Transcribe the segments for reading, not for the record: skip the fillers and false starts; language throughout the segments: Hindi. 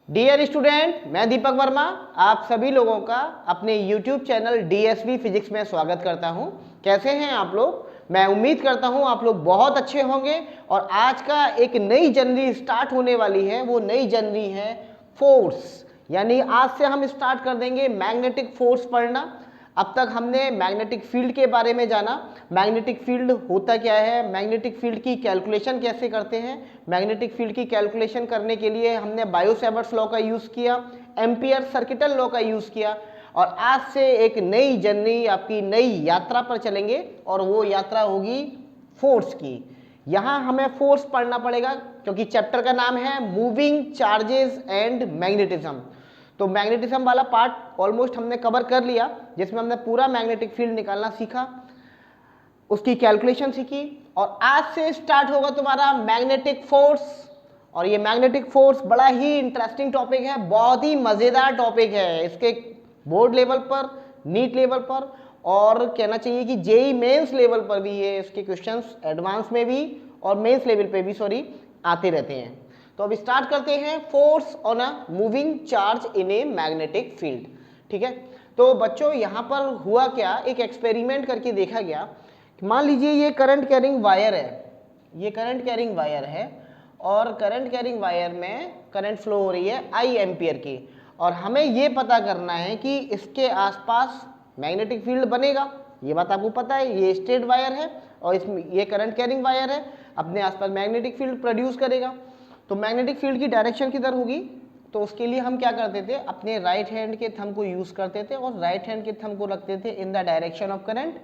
डियर स्टूडेंट, मैं दीपक वर्मा आप सभी लोगों का अपने YouTube चैनल DSV फिजिक्स में स्वागत करता हूं। कैसे हैं आप लोग? मैं उम्मीद करता हूं आप लोग बहुत अच्छे होंगे। और आज का एक नई जर्नी स्टार्ट होने वाली है। वो नई जर्नी है फोर्स, यानी आज से हम स्टार्ट कर देंगे मैग्नेटिक फोर्स पढ़ना। अब तक हमने मैग्नेटिक फील्ड के बारे में जाना, मैग्नेटिक फील्ड होता क्या है, मैग्नेटिक फील्ड की कैलकुलेशन कैसे करते हैं। मैग्नेटिक फील्ड की कैलकुलेशन करने के लिए हमने बायो-सेवर्ट्स लॉ का यूज़ किया, एम्पियर सर्किटल लॉ का यूज़ किया। और आज से एक नई जर्नी, आपकी नई यात्रा पर चलेंगे और वो यात्रा होगी फोर्स की। यहाँ हमें फोर्स पढ़ना पड़ेगा क्योंकि चैप्टर का नाम है मूविंग चार्जेस एंड मैग्नेटिज्म। तो मैग्नेटिज्म वाला पार्ट ऑलमोस्ट हमने कवर कर लिया, जिसमें हमने पूरा मैग्नेटिक फील्ड निकालना सीखा, उसकी कैलकुलेशन सीखी। और आज से स्टार्ट होगा तुम्हारा मैग्नेटिक फोर्स। और ये मैग्नेटिक फोर्स बड़ा ही इंटरेस्टिंग टॉपिक है, बहुत ही मज़ेदार टॉपिक है। इसके बोर्ड लेवल पर, नीट लेवल पर, और कहना चाहिए कि जेई मेंस लेवल पर भी ये इसके क्वेश्चंस एडवांस में भी और मेंस लेवल पे भी आते रहते हैं। तो अब स्टार्ट करते हैं force on a moving charge in a magnetic field. ठीक है, तो बच्चों यहाँ पर हुआ क्या, एक एक्सपेरिमेंट करके देखा गया। मान लीजिए ये करंट कैरिंग वायर है, ये करंट कैरिंग वायर है और करंट कैरिंग वायर में करंट फ्लो हो रही है आई एम्पियर की। और हमें ये पता करना है कि इसके आसपास मैग्नेटिक फील्ड बनेगा। ये बात आपको पता है, ये स्ट्रेट वायर है और इसमें ये करंट कैरिंग वायर है, अपने आसपास मैग्नेटिक फील्ड प्रोड्यूस करेगा। तो मैग्नेटिक फील्ड की डायरेक्शन किधर होगी? तो उसके लिए हम क्या करते थे, अपने राइट हैंड के थंब को यूज़ करते थे और राइट हैंड के थंब को रखते थे in the direction of current,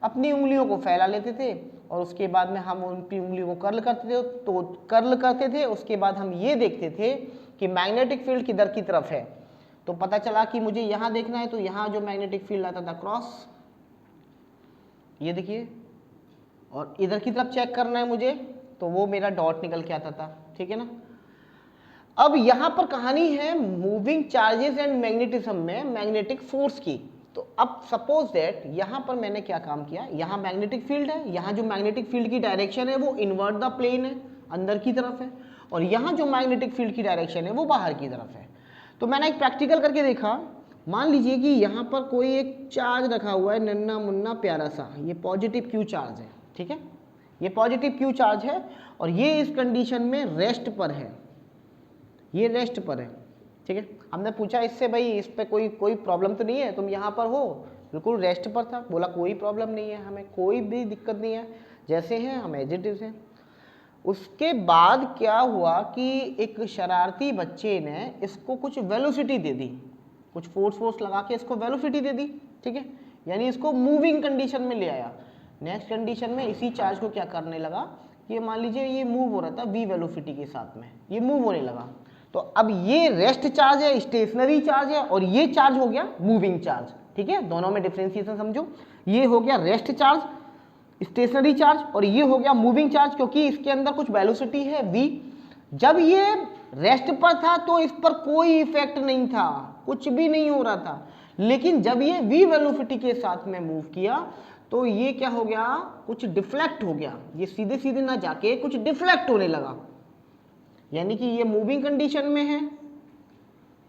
अपनी उंगलियों को फैला लेते थे और उसके बाद में हम उनकी उंगलियों को कर्ल करते थे। तो कर्ल करते थे, उसके बाद हम ये देखते थे कि मैग्नेटिक फील्ड किधर की तरफ है। तो पता चला कि मुझे यहाँ देखना है, तो यहाँ जो मैग्नेटिक फील्ड आता था क्रॉस, ये देखिए, और इधर की तरफ चेक करना है मुझे, तो वो मेरा डॉट निकल के आता था। ठीक है ना। अब यहाँ पर कहानी है मूविंग चार्जेस एंड मैग्नेटिज्म में मैग्नेटिक फोर्स की। तो अब सपोज दैट यहाँ पर मैंने क्या काम किया, यहाँ मैग्नेटिक फील्ड है, यहाँ जो मैग्नेटिक फील्ड की डायरेक्शन है वो इनवर्ट द प्लेन है, अंदर की तरफ है, और यहाँ जो मैग्नेटिक फील्ड की डायरेक्शन है वो बाहर की तरफ है। तो मैंने एक प्रैक्टिकल करके देखा। मान लीजिए कि यहाँ पर कोई एक चार्ज रखा हुआ है, नन्ना मुन्ना प्यारा सा, ये पॉजिटिव क्यू चार्ज है। ठीक है, ये पॉजिटिव क्यू चार्ज है और ये इस कंडीशन में रेस्ट पर है, ये रेस्ट पर है। ठीक है, हमने पूछा इससे, भाई इस पे कोई प्रॉब्लम तो नहीं है, तुम यहाँ पर हो, बिल्कुल रेस्ट पर था। बोला कोई प्रॉब्लम नहीं है, हमें कोई भी दिक्कत नहीं है, जैसे हैं हम एज इट इज हैं। उसके बाद क्या हुआ कि एक शरारती बच्चे ने इसको कुछ वेलोसिटी दे दी, कुछ फोर्स लगा के इसको वेलोसिटी दे दी। ठीक है, यानी इसको मूविंग कंडीशन में ले आया। नेक्स्ट कंडीशन में इसी चार्ज को क्या करने लगा, ये मान लीजिए ये मूव हो रहा था v वेलोसिटी के साथ में, ये मूव होने लगा। तो अब ये रेस्ट चार्ज है, स्टेशनरी चार्ज है, और ये चार्ज हो गया मूविंग चार्ज। ठीक है, दोनों में डिफरेंशिएशन समझो। ये हो गया रेस्ट चार्ज, स्टेशनरी चार्ज, और ये हो गया मूविंग चार्ज, क्योंकि इसके अंदर कुछ वेलोसिटी है v। जब ये रेस्ट पर था तो इस पर कोई इफेक्ट नहीं था, कुछ भी नहीं हो रहा था। लेकिन जब ये v वेलोसिटी के साथ में मूव किया तो ये क्या हो गया, कुछ डिफ्लेक्ट हो गया, ये सीधे सीधे ना जाके कुछ डिफ्लेक्ट होने लगा। यानी कि ये मूविंग कंडीशन में है,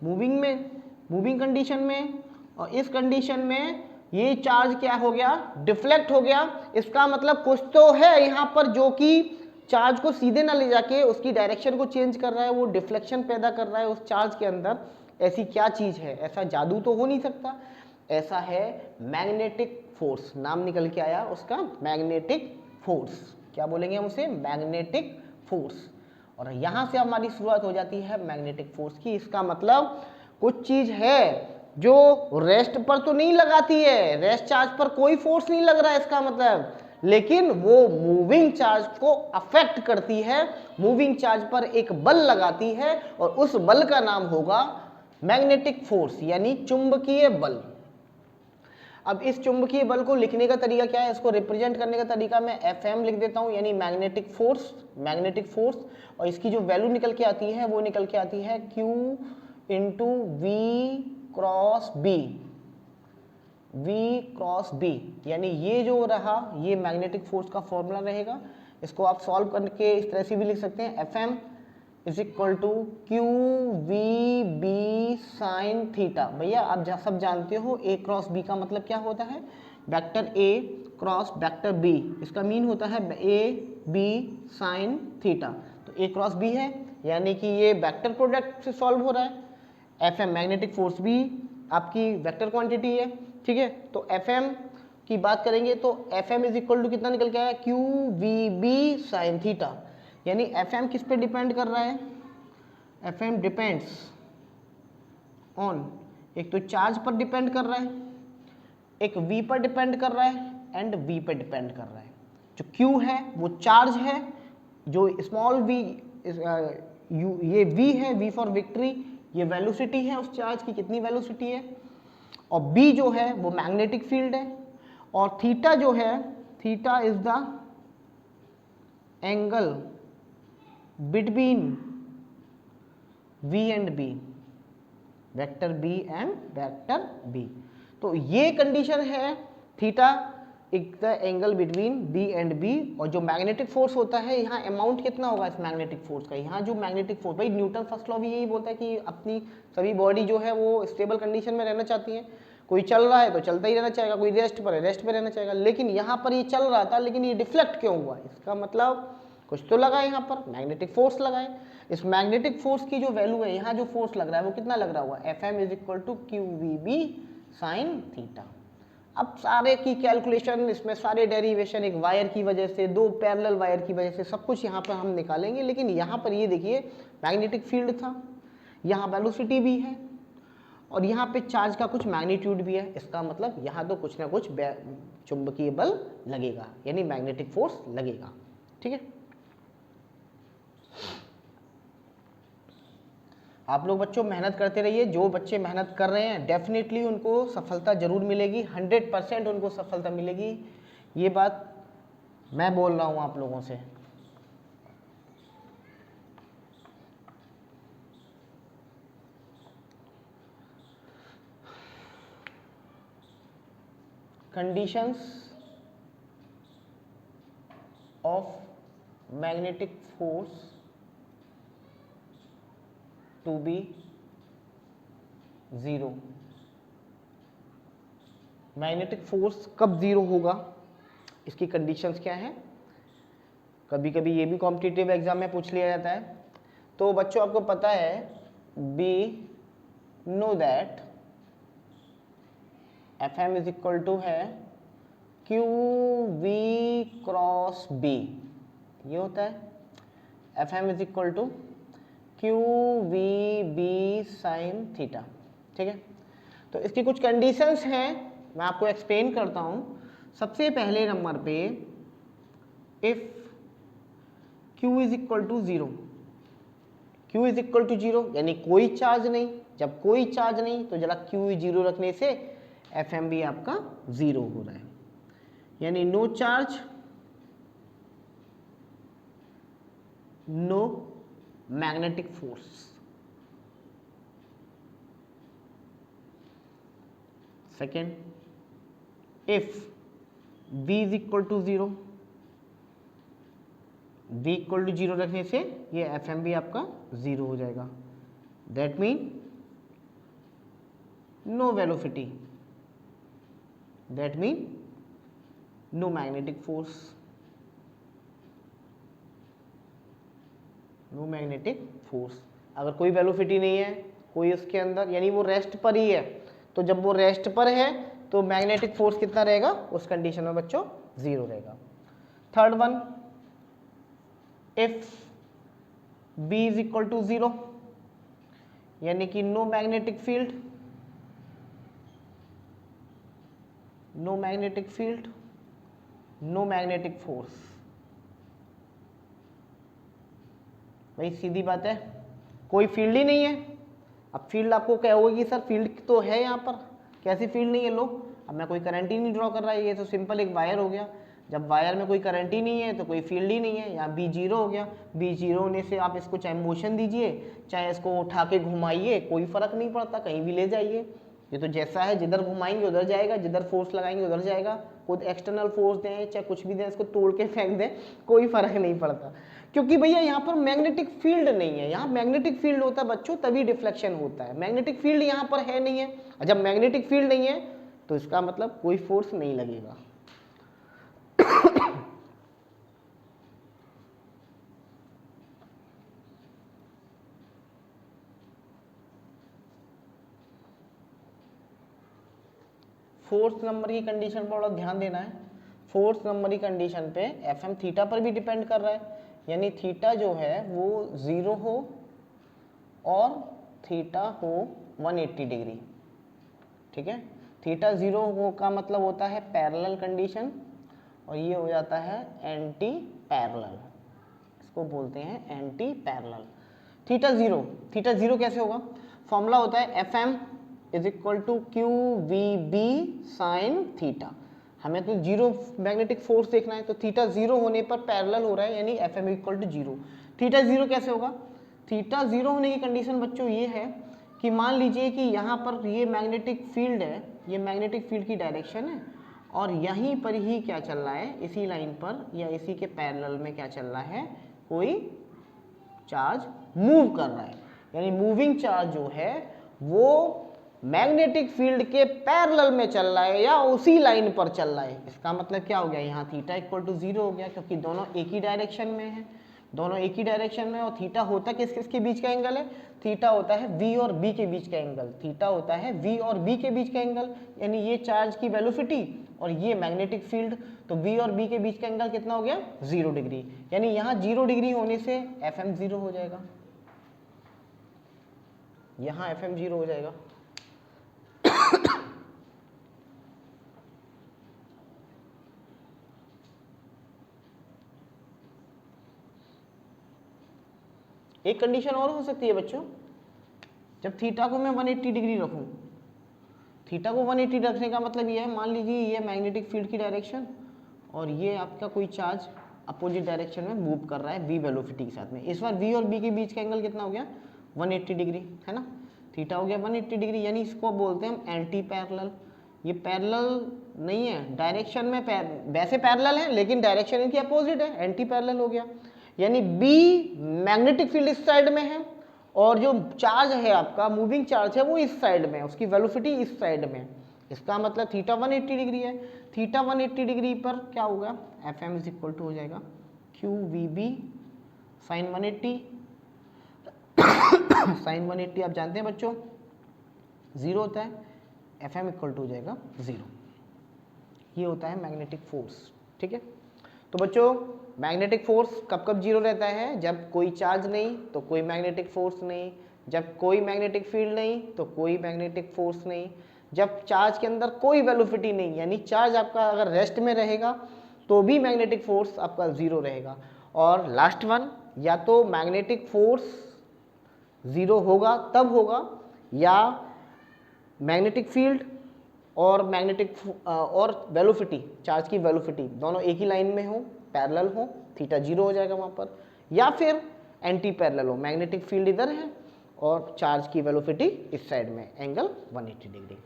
मूविंग कंडीशन में, और इस कंडीशन में ये चार्ज क्या हो गया, डिफ्लेक्ट हो गया। इसका मतलब कुछ तो है यहाँ पर जो कि चार्ज को सीधे ना ले जाके उसकी डायरेक्शन को चेंज कर रहा है, वो डिफ्लेक्शन पैदा कर रहा है उस चार्ज के अंदर। ऐसी क्या चीज़ है, ऐसा जादू तो हो नहीं सकता। ऐसा है मैग्नेटिक फोर्स, नाम निकल के आया उसका, मैग्नेटिक फोर्स। क्या बोलेंगे हम उसे, मैग्नेटिक फोर्स। और यहाँ से हमारी शुरुआत हो जाती है मैग्नेटिक फोर्स की। इसका मतलब कुछ चीज़ है जो रेस्ट पर तो नहीं लगाती है, रेस्ट चार्ज पर कोई फोर्स नहीं लग रहा है इसका मतलब, लेकिन वो मूविंग चार्ज को अफेक्ट करती है, मूविंग चार्ज पर एक बल लगाती है, और उस बल का नाम होगा मैग्नेटिक फोर्स, यानी चुंबकीय बल। अब इस चुंबकीय बल को लिखने का तरीका क्या है, इसको रिप्रेजेंट करने का तरीका मैं Fm लिख देता हूं, यानी मैग्नेटिक फोर्स। और इसकी जो वैल्यू निकल के आती है वो निकल के आती है Q into V cross B, यानी ये जो रहा ये मैग्नेटिक फोर्स का फॉर्मूला रहेगा। इसको आप सॉल्व करके इस तरह से भी लिख सकते हैं, Fm is equal to QV sine theta. भैया आप सब जानते हो ए क्रॉस बी का मतलब क्या होता है, vector A cross vector B, इसका मीन होता है ए बी साइन थीटा। तो ए क्रॉस बी है, यानी कि ये वेक्टर प्रोडक्ट से सॉल्व हो रहा है। एफ एम मैग्नेटिक फोर्स भी आपकी वेक्टर क्वांटिटी है, ठीक है। तो एफ एम की बात करेंगे तो F M is equal to कितना निकल के आया, Q V B sine theta. यानी एफ एम किस पे डिपेंड कर रहा है, एफ एम डिपेंड्स ऑन, एक तो चार्ज पर डिपेंड कर रहा है, एक v पर डिपेंड कर रहा है एंड v पर डिपेंड कर रहा है। जो q है वो चार्ज है, जो स्मॉल v ये v है, v फॉर विक्ट्री, ये वेलोसिटी है उस चार्ज की, कितनी वेलोसिटी है। और b जो है वो मैग्नेटिक फील्ड है, और थीटा जो है, theta is the angle between v and b, vector b and vector b। तो ये कंडीशन है, theta is the angle between b and b। और जो मैग्नेटिक फोर्स होता है, यहाँ अमाउंट कितना होगा इस मैग्नेटिक फोर्स का, यहाँ जो मैग्नेटिक फोर्स, भाई न्यूटन फर्स्ट लॉ भी यही बोलता है कि अपनी सभी बॉडी जो है वो स्टेबल कंडीशन में रहना चाहती है। कोई चल रहा है तो चलता ही रहना चाहेगा, कोई रेस्ट पर है रेस्ट पर रहना चाहेगा। लेकिन यहाँ पर ये चल रहा था, लेकिन ये डिफ्लेक्ट क्यों हुआ, इसका मतलब कुछ तो लगा, यहाँ पर मैग्नेटिक फोर्स लगा है। इस मैग्नेटिक फोर्स की जो वैल्यू है, यहाँ जो फोर्स लग रहा है वो कितना लग रहा हुआ, F M is equal to Q V B sine theta. अब सारे की कैलकुलेशन, इसमें सारे डेरिवेशन एक वायर की वजह से, दो पैरेलल वायर की वजह से, सब कुछ यहाँ पर हम निकालेंगे। लेकिन यहाँ पर ये देखिए मैग्नेटिक फील्ड था, यहाँ वेलोसिटी भी है, और यहाँ पे चार्ज का कुछ मैग्नीट्यूड भी है। इसका मतलब यहाँ तो कुछ ना कुछ चुंबकीय बल लगेगा, यानी मैग्नेटिक फोर्स लगेगा, ठीक है। आप लोग बच्चों मेहनत करते रहिए, जो बच्चे मेहनत कर रहे हैं डेफिनेटली उनको सफलता जरूर मिलेगी, 100% उनको सफलता मिलेगी, ये बात मैं बोल रहा हूँ आप लोगों से। Conditions of magnetic force to be zero. Magnetic force कब जीरो होगा, इसकी कंडीशंस क्या है, कभी कभी ये भी कॉम्पिटिटिव एग्जाम में पूछ लिया जाता है। तो बच्चों आपको पता है, be know that F M is equal to है क्यू वी क्रॉस बी, ये होता है F M is equal to Q V B sine theta, ठीक है। तो इसकी कुछ कंडीशंस हैं, मैं आपको एक्सप्लेन करता हूँ। सबसे पहले नंबर पे, if Q is equal to zero, Q is equal to zero यानी कोई चार्ज नहीं। जब कोई चार्ज नहीं तो जरा Q जीरो रखने से एफ एम भी आपका जीरो हो रहा है, यानी no charge, no magnetic force. Second, if V is equal to zero, V equal to zero रखने से ये एफ एम भी आपका जीरो हो जाएगा। That mean no velocity, that mean no magnetic force, no magnetic force. अगर कोई वेलोसिटी नहीं है, कोई उसके अंदर, यानी वो रेस्ट पर ही है, तो जब वो रेस्ट पर है तो मैग्नेटिक फोर्स कितना रहेगा, उस कंडीशन में बच्चों जीरो रहेगा। Third one, if B is equal to zero यानी कि no magnetic field, no magnetic field, no magnetic force. भाई सीधी बात है, कोई फील्ड ही नहीं है। अब फील्ड आपको क्या होगी, सर फील्ड तो है यहाँ पर, कैसी फील्ड नहीं है लो। अब मैं कोई करंट ही नहीं ड्रॉ कर रहा है, ये तो सिंपल एक वायर हो गया। जब वायर में कोई करंट ही नहीं है तो कोई फील्ड ही नहीं है, यहाँ बी जीरो हो गया। बी जीरो होने से आप इसको चाहे मोशन दीजिए, चाहे इसको उठा के घुमाइए, कोई फर्क नहीं पड़ता, कहीं भी ले जाइए, ये तो जैसा है, जिधर घुमाएंगे उधर जाएगा, जिधर फोर्स लगाएंगे उधर जाएगा। कोई एक्सटर्नल फोर्स दें चाहे कुछ भी दें, इसको तोड़ के फेंक दें, कोई फर्क नहीं पड़ता, क्योंकि भैया यहाँ पर मैग्नेटिक फील्ड नहीं है। यहाँ मैग्नेटिक फील्ड होता है बच्चों तभी डिफ्लेक्शन होता है, मैग्नेटिक फील्ड यहाँ पर है नहीं है। और जब मैग्नेटिक फील्ड नहीं है तो इसका मतलब कोई फोर्स नहीं लगेगा। फोर्थ नंबर की कंडीशन पर बड़ा ध्यान देना है। फोर्थ नंबर की कंडीशन पे एफ एम थीटा पर भी डिपेंड कर रहा है, यानी थीटा जो है वो 0 हो और थीटा हो 180 डिग्री। ठीक है, थीटा 0 हो का मतलब होता है पैरेलल कंडीशन, और ये हो जाता है एंटी पैरेलल, इसको बोलते हैं एंटी पैरेलल। थीटा 0, थीटा 0 कैसे होगा? फॉर्मूला होता है F M is equal to Q V B sine theta. हमें तो जीरो मैग्नेटिक फोर्स देखना है, तो थीटा 0 होने पर पैरेलल हो रहा है, यानी F M equal to 0। Theta 0 कैसे होगा? थीटा 0 होने की कंडीशन बच्चों ये है कि मान लीजिए कि यहाँ पर ये मैग्नेटिक फील्ड है, ये मैग्नेटिक फील्ड की डायरेक्शन है, और यहीं पर ही क्या चल रहा है, इसी लाइन पर या इसी के पैरेलल में क्या चल रहा है, कोई चार्ज मूव कर रहा है, यानी मूविंग चार्ज जो है वो मैग्नेटिक फील्ड के पैरेलल में चल रहा है या उसी लाइन पर चल रहा है। इसका मतलब क्या हो गया, यहाँ थीटा इक्वल टू 0 हो गया, क्योंकि दोनों एक ही डायरेक्शन में है, दोनों एक ही डायरेक्शन में। और थीटा होता किस किस के बीच का एंगल है? थीटा होता है v और b के बीच का एंगल, थीटा होता है v और b के बीच का एंगल, यानी ये चार्ज की वेलोसिटी और ये मैग्नेटिक फील्ड, तो v और b के बीच का एंगल कितना हो गया? 0 डिग्री, यानी यहाँ 0 डिग्री होने से एफ एम 0 हो जाएगा, यहाँ एफ एम 0 हो जाएगा। एक कंडीशन और हो सकती है बच्चों, जब थीटा को मैं 180 डिग्री रखूं, थीटा को 180 रखने का मतलब ये है, मान लीजिए ये मैग्नेटिक फील्ड की डायरेक्शन और ये आपका कोई चार्ज अपोजिट डायरेक्शन में मूव कर रहा है v वेलोसिटी के साथ में। इस बार v और b के बीच का एंगल कितना हो गया? 180 डिग्री, है ना, थीटा हो गया 180 डिग्री, यानी इसको बोलते हैं हम एंटी पैरेलल। ये पैरेलल नहीं है, डायरेक्शन में वैसे पैरेलल है लेकिन डायरेक्शन इनकी अपोजिट है, एंटी पैरेलल हो गया। यानी B मैग्नेटिक फील्ड इस साइड में है और जो चार्ज है आपका मूविंग चार्ज है वो इस साइड में, उसकी वेलोसिटी इस साइड में। इसका मतलब थीटा 180 डिग्री है, थीटा 180 डिग्री पर क्या होगा? F M is equal to हो जाएगा Q V B sine 180। Sine 180 आप जानते हैं बच्चों 0 होता है, एफ एम इक्वल टू हो जाएगा 0। ये होता है मैग्नेटिक फोर्स। ठीक है, तो बच्चों मैग्नेटिक फोर्स कब कब 0 रहता है? जब कोई चार्ज नहीं तो कोई मैग्नेटिक फोर्स नहीं, जब कोई मैग्नेटिक फील्ड नहीं तो कोई मैग्नेटिक फोर्स नहीं, जब चार्ज के अंदर कोई वेलोसिटी नहीं, यानी चार्ज आपका अगर रेस्ट में रहेगा तो भी मैग्नेटिक फोर्स आपका 0 रहेगा। और लास्ट वन, या तो मैग्नेटिक फोर्स 0 होगा तब होगा, या मैग्नेटिक फील्ड और मैग्नेटिक और वेलोसिटी, चार्ज की वेलोसिटी दोनों एक ही लाइन में हो, पैरेलल हो, थीटा 0 हो जाएगा वहाँ पर, या फिर एंटी पैरेलल हो, मैग्नेटिक फील्ड इधर है और चार्ज की वेलोसिटी इस साइड में, एंगल 180 डिग्री।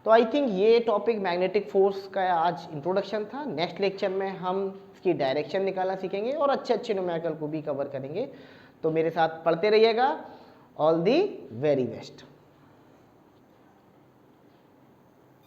तो आई थिंक ये टॉपिक मैग्नेटिक फोर्स का आज इंट्रोडक्शन था। नेक्स्ट लेक्चर में हम इसकी डायरेक्शन निकालना सीखेंगे और अच्छे अच्छे न्यूमेरिकल को भी कवर करेंगे। तो मेरे साथ पढ़ते रहिएगा। All the very best.